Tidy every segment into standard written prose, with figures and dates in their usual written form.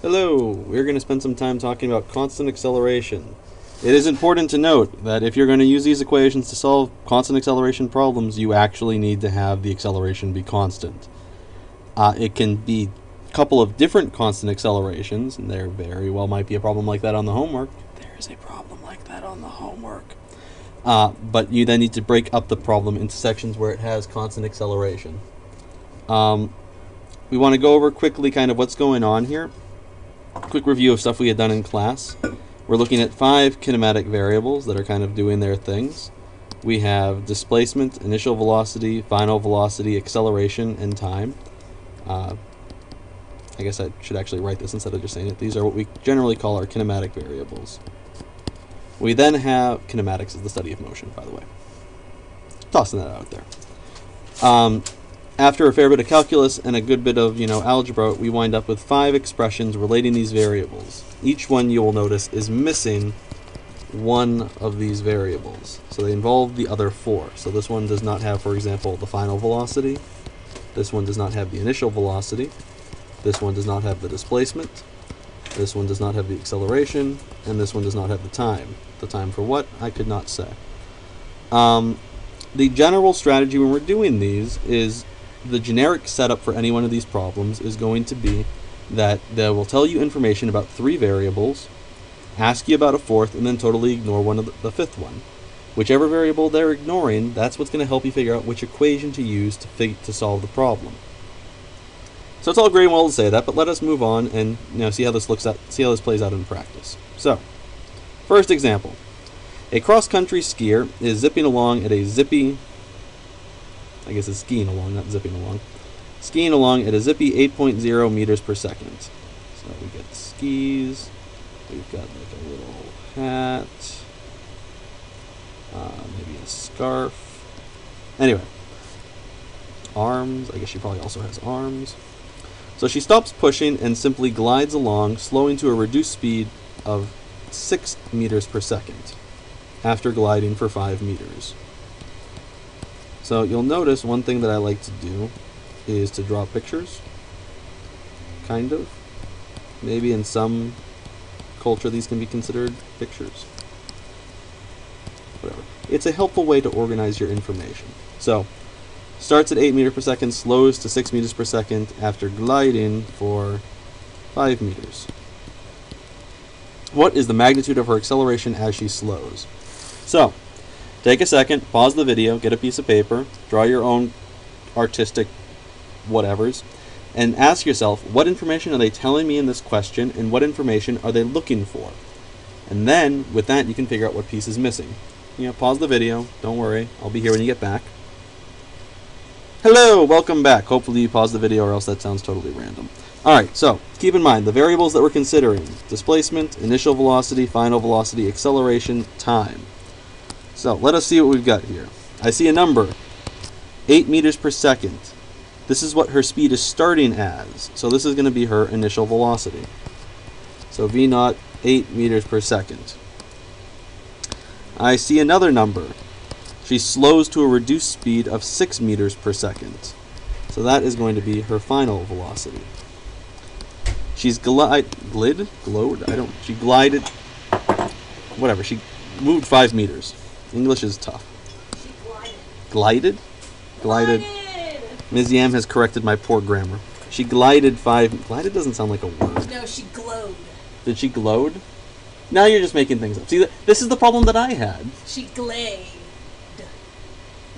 Hello, we're going to spend some time talking about constant acceleration. It is important to note that if you're going to use these equations to solve constant acceleration problems, you actually need to have the acceleration be constant. It can be a couple of different constant accelerations, and there very well might be a problem like that on the homework. There is a problem like that on the homework. But you then need to break up the problem into sections where it has constant acceleration. We want to go over quickly kind of what's going on here. Quick review of stuff we had done in class. We're looking at 5 kinematic variables that are kind of doing their things. We have displacement, initial velocity, final velocity, acceleration, and time. I guess I should actually write this instead of just saying it. These are what we generally call our kinematic variables. We then have, kinematics is the study of motion, by the way. Tossing that out there. After a fair bit of calculus and a good bit of, algebra, we wind up with 5 expressions relating these variables. Each one, you will notice, is missing one of these variables. So they involve the other 4. So this one does not have, for example, the final velocity. This one does not have the initial velocity. This one does not have the displacement. This one does not have the acceleration. And this one does not have the time. The time for what? I could not say. The general strategy when we're doing these is the generic setup for any one of these problems is going to be that they will tell you information about 3 variables, ask you about a 4th, and then totally ignore one of the 5th one. Whichever variable they're ignoring, that's what's going to help you figure out which equation to use to solve the problem. So it's all great and well to say that, but let us move on and see how this plays out in practice. So, first example. A cross-country skier is zipping along at a zippy, I guess it's skiing along, not zipping along. Skiing along at a zippy 8.0 meters per second. So we get skis, we've got like a little hat, maybe a scarf. Anyway, arms, I guess she probably also has arms. So she stops pushing and simply glides along, slowing to a reduced speed of 6 meters per second after gliding for 5 meters. So you'll notice one thing that I like to do is to draw pictures, kind of. Maybe in some culture these can be considered pictures. Whatever. It's a helpful way to organize your information. So, starts at 8 meters per second, slows to 6 meters per second after gliding for 5 meters. What is the magnitude of her acceleration as she slows? So, take a second, pause the video, get a piece of paper, draw your own artistic whatevers, and ask yourself, what information are they telling me in this question, and what information are they looking for? And then, with that, you can figure out what piece is missing. Pause the video, don't worry, I'll be here when you get back. Hello, welcome back. Hopefully you paused the video or else that sounds totally random. Alright, so, keep in mind, the variables that we're considering, displacement, initial velocity, final velocity, acceleration, time. So, let us see what we've got here. I see a number, 8 meters per second. This is what her speed is starting as. So this is going to be her initial velocity. So V naught, 8 meters per second. I see another number. She slows to a reduced speed of 6 meters per second. So that is going to be her final velocity. She's glided, whatever, she moved 5 meters. English is tough. Glided? Glided. Ms. Yam has corrected my poor grammar. She glided 5... Glided doesn't sound like a word. No, she glowed. Did she glowed? Now you're just making things up. See, this is the problem that I had. She glayed.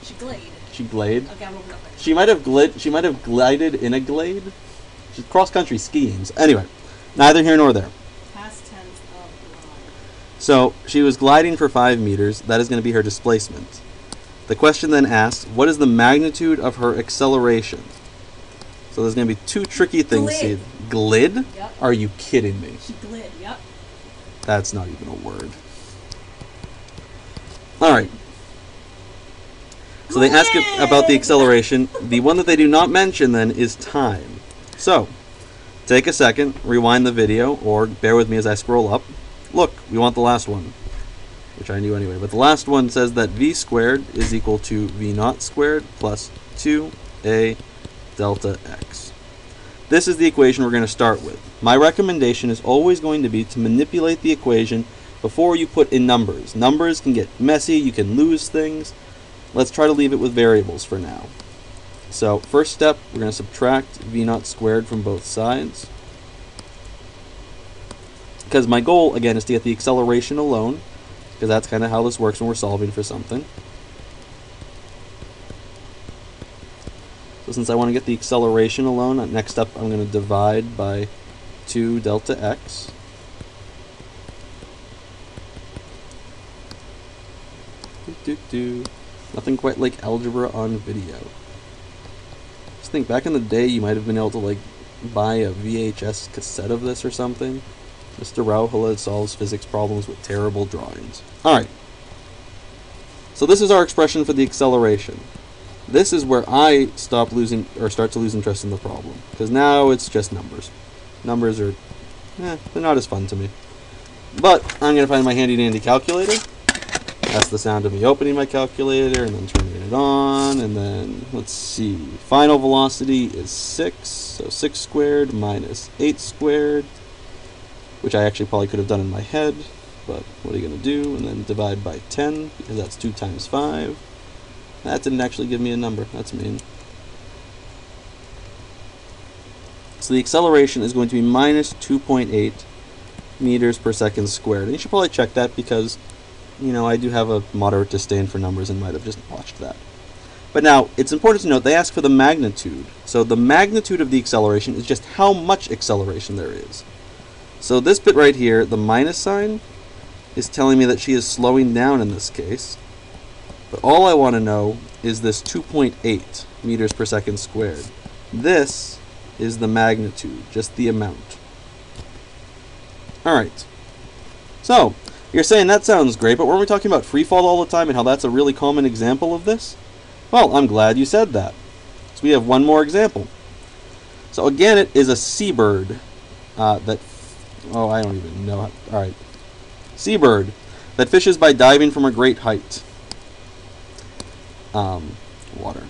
She glayed. She glayed? Okay, I'm moving up. She might have glided in a glade. She's cross-country skiing. Anyway, neither here nor there. Past tense of glide. So, she was gliding for 5 meters. That is going to be her displacement. The question then asks, what is the magnitude of her acceleration? So there's going to be 2 tricky things. Glid. Glid? Yep. Are you kidding me? She glid, yep. That's not even a word. Alright. So they ask about the acceleration. The one that they do not mention then is time. So, take a second, rewind the video, or bear with me as I scroll up. Look, we want the last one, which I knew anyway. But the last one says that v squared is equal to v naught squared plus 2a delta x. this is the equation we're going to start with. My recommendation is always going to be to manipulate the equation before you put in numbers. Numbers can get messy, you can lose things. Let's try to leave it with variables for now. So first step, we're going to subtract v naught squared from both sides. Because my goal, again, is to get the acceleration alone, because that's kind of how this works when we're solving for something. So since I want to get the acceleration alone, next up I'm going to divide by 2 delta x. Nothing quite like algebra on video. Just think, back in the day you might have been able to like buy a VHS cassette of this or something. Mr. Rauhala solves physics problems with terrible drawings. Alright. So this is our expression for the acceleration. This is where I start to lose interest in the problem, because now it's just numbers. Numbers are, they're not as fun to me. But I'm going to find my handy dandy calculator. That's the sound of me opening my calculator and then turning it on, and then, let's see, final velocity is 6, so 6 squared minus 8 squared, which I actually probably could have done in my head, but what are you going to do? And then divide by 10, because that's 2 times 5. That didn't actually give me a number. That's mean. So the acceleration is going to be minus 2.8 meters per second squared. And you should probably check that because, you know, I do have a moderate disdain for numbers and might have just watched that. But now, it's important to note they ask for the magnitude. So the magnitude of the acceleration is just how much acceleration there is. So this bit right here, the minus sign, is telling me that she is slowing down in this case. But all I want to know is this 2.8 meters per second squared. This is the magnitude, just the amount. Alright. So, you're saying that sounds great, but weren't we talking about free fall all the time and how that's a really common example of this? Well, I'm glad you said that. So we have one more example. So again, it is a seabird that... Oh, I don't even know. Alright. Seabird that fishes by diving from a great height. Water.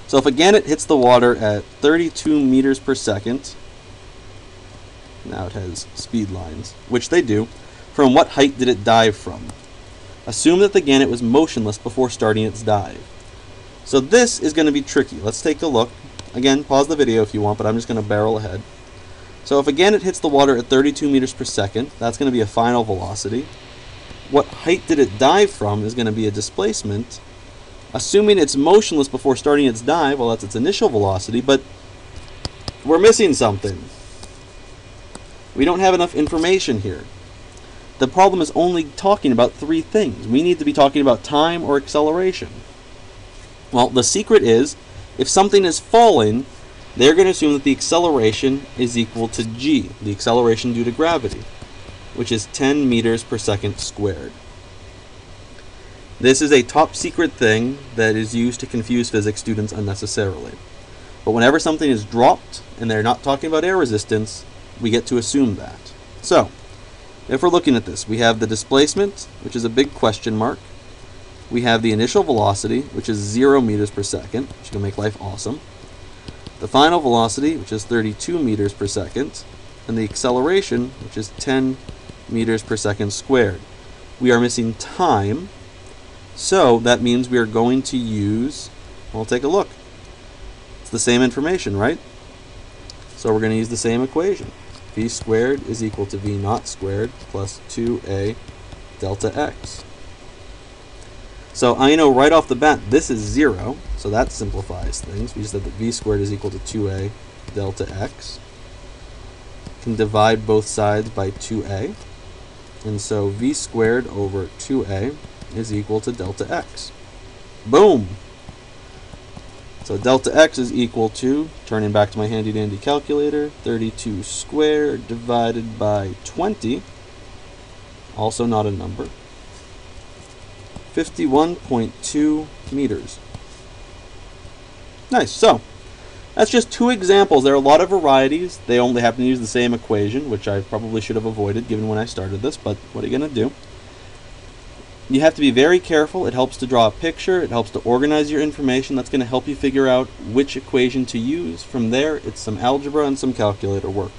So if again it hits the water at 32 meters per second, now it has speed lines, which they do, from what height did it dive from? Assume that again it was motionless before starting its dive. So this is going to be tricky. Let's take a look. Again, pause the video if you want, but I'm just going to barrel ahead. So if again it hits the water at 32 meters per second, that's going to be a final velocity. What height did it dive from is going to be a displacement. Assuming it's motionless before starting its dive, well, that's its initial velocity, but we're missing something. We don't have enough information here. The problem is only talking about 3 things. We need to be talking about time or acceleration. Well, the secret is, if something is falling, they're going to assume that the acceleration is equal to g, the acceleration due to gravity, which is 10 meters per second squared. This is a top secret thing that is used to confuse physics students unnecessarily. But whenever something is dropped, and they're not talking about air resistance, we get to assume that. So, if we're looking at this, we have the displacement, which is a big question mark. We have the initial velocity, which is 0 meters per second, which is going to make life awesome. The final velocity, which is 32 meters per second. And the acceleration, which is 10 meters per second squared. We are missing time. So that means we are going to use, well, take a look. It's the same information, right? So we're going to use the same equation. V squared is equal to V naught squared plus 2a delta x. So I know right off the bat this is 0, so that simplifies things. We just said that V squared is equal to 2a delta x. Can divide both sides by 2a. And so V squared over 2a is equal to delta x. Boom! So delta x is equal to, turning back to my handy dandy calculator, 32 squared divided by 20, also not a number, 51.2 meters. Nice. So that's just 2 examples. There are a lot of varieties. They only happen to use the same equation, which I probably should have avoided given when I started this, but what are you going to do? You have to be very careful. It helps to draw a picture. It helps to organize your information. That's going to help you figure out which equation to use. From there, it's some algebra and some calculator work.